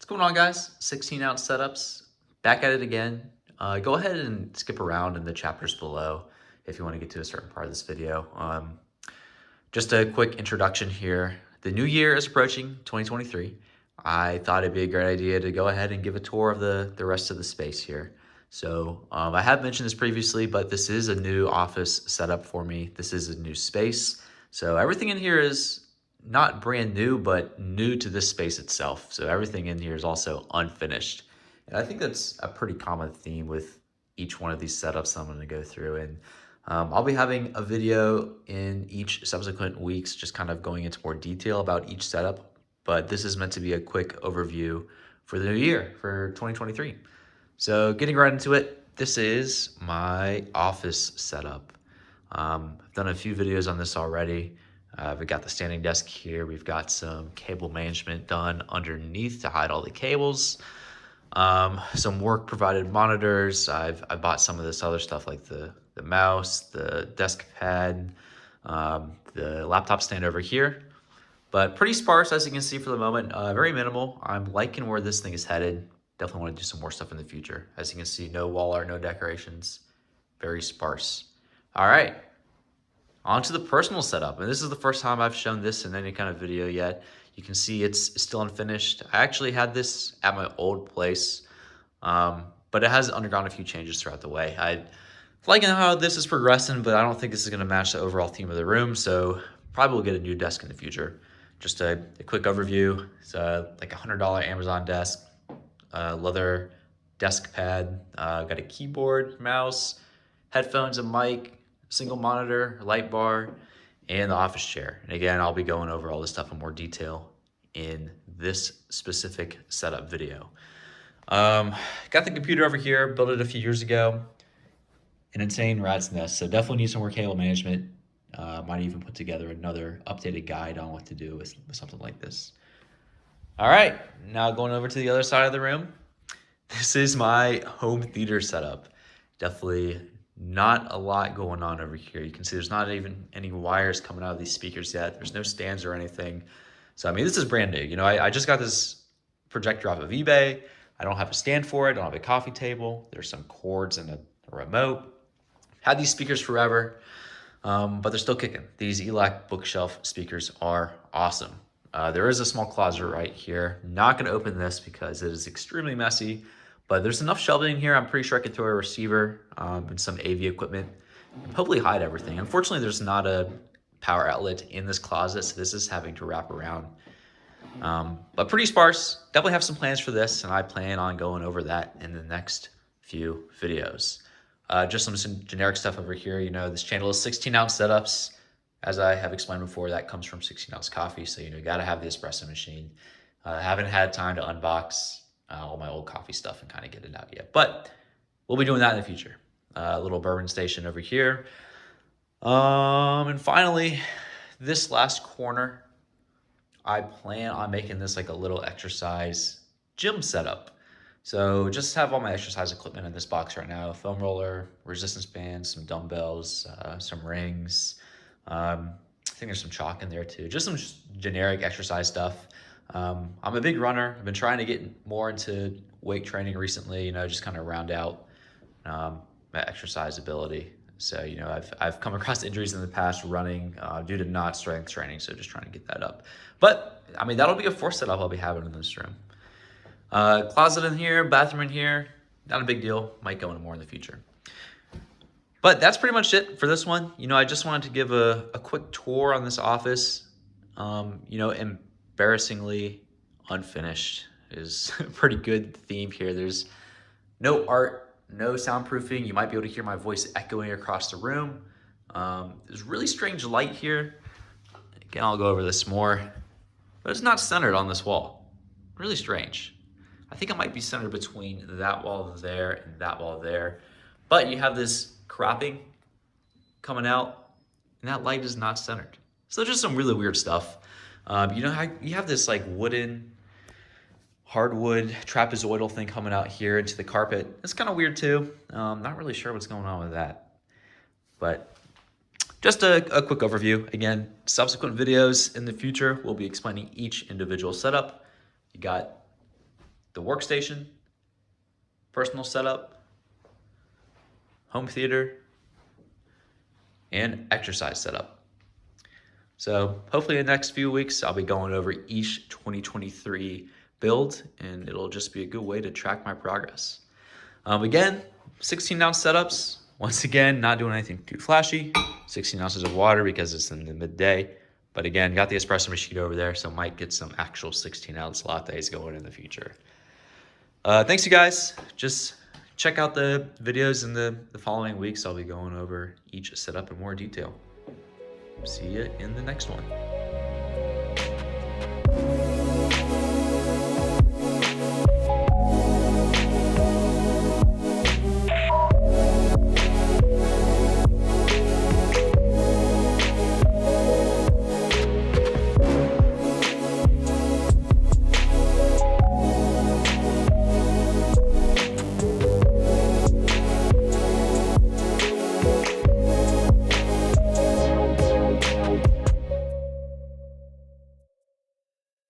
What's going on, guys? 16-ounce setups, back at it again. Go ahead and skip around in the chapters below if you want to get to a certain part of this video. Just a quick introduction here. The new year is approaching, 2023. I thought it'd be a great idea to go ahead and give a tour of the rest of the space here. So I have mentioned this previously, but this is a new office setup for me. This is a new space. So everything in here is not brand new, but new to this space itself. So everything in here is also unfinished. And I think that's a pretty common theme with each one of these setups I'm going to go through. And I'll be having a video in each subsequent weeks, just kind of going into more detail about each setup. But this is meant to be a quick overview for the new year, for 2023. So getting right into it, this is my office setup. I've done a few videos on this already. We've got the standing desk here. We've got some cable management done underneath to hide all the cables. Some work provided monitors. I bought some of this other stuff like the mouse, the desk pad, the laptop stand over here. But pretty sparse, as you can see for the moment, very minimal. I'm liking where this thing is headed. Definitely want to do some more stuff in the future. As you can see, no wall art, no decorations, very sparse. All right, on to the personal setup. And this is the first time I've shown this in any kind of video yet. You can see it's still unfinished. I actually had this at my old place, but it has undergone a few changes throughout the way. I like how this is progressing, but I don't think this is gonna match the overall theme of the room, so probably will get a new desk in the future. Just a quick overview. It's like a $100 Amazon desk, leather desk pad, got a keyboard, mouse, headphones, a mic, single monitor, light bar, and the office chair. And again, I'll be going over all this stuff in more detail in this specific setup video. Got the computer over here, built it a few years ago. An insane rat's nest, so definitely need some more cable management. Might even put together another updated guide on what to do with something like this. All right, now going over to the other side of the room. This is my home theater setup. Definitely not a lot going on over here. You can see there's not even any wires coming out of these speakers yet. There's no stands or anything. So, I mean, this is brand new. You know, I just got this projector off of eBay. I don't have a stand for it. I don't have a coffee table. There's some cords and a remote. Had these speakers forever, but they're still kicking. These ELAC bookshelf speakers are awesome. There is a small closet right here. Not going to open this because it is extremely messy, but there's enough shelving in here. I'm pretty sure I could throw a receiver and some AV equipment and hopefully hide everything. Unfortunately, there's not a power outlet in this closet, so this is having to wrap around. But pretty sparse. Definitely have some plans for this, and I plan on going over that in the next few videos. Just some generic stuff over here. You know, this channel is 16-ounce setups. As I have explained before, that comes from 16-ounce coffee, so you got to have the espresso machine. Haven't had time to unbox all my old coffee stuff and kind of get it out yet, but we'll be doing that in the future. A little bourbon station over here. And finally, this last corner, I plan on making this like a little exercise gym setup. So just have all my exercise equipment in this box right now: foam roller, resistance bands, some dumbbells, some rings. I think there's some chalk in there too. Just some generic exercise stuff. I'm a big runner. I've been trying to get more into weight training recently, you know, just kind of round out my exercise ability. So, you know, I've come across injuries in the past running due to not strength training, so just trying to get that up. But, I mean, that'll be a fourth setup I'll be having in this room. Closet in here, bathroom in here, not a big deal. Might go into more in the future. But that's pretty much it for this one. You know, I just wanted to give a quick tour on this office. You know, embarrassingly unfinished is a pretty good theme here. There's no art, no soundproofing. You might be able to hear my voice echoing across the room. There's really strange light here. Again, I'll go over this more, but it's not centered on this wall. Really strange. I think it might be centered between that wall there and that wall there. But you have this cropping coming out, and that light is not centered. So just some really weird stuff. You know how you have this like wooden, hardwood trapezoidal thing coming out here into the carpet. It's kind of weird too. Not really sure what's going on with that. But just a quick overview. Again, subsequent videos in the future will be explaining each individual setup. You got the workstation, personal setup, home theater, and exercise setup. So hopefully in the next few weeks, I'll be going over each 2023 build, and it'll just be a good way to track my progress. Again, 16-ounce setups. Once again, not doing anything too flashy. 16 ounces of water because it's in the midday. But again, got the espresso machine over there, so might get some actual 16-ounce lattes going in the future. Thanks, you guys. Just check out the videos in the following weeks. I'll be going over each setup in more detail. See you in the next one.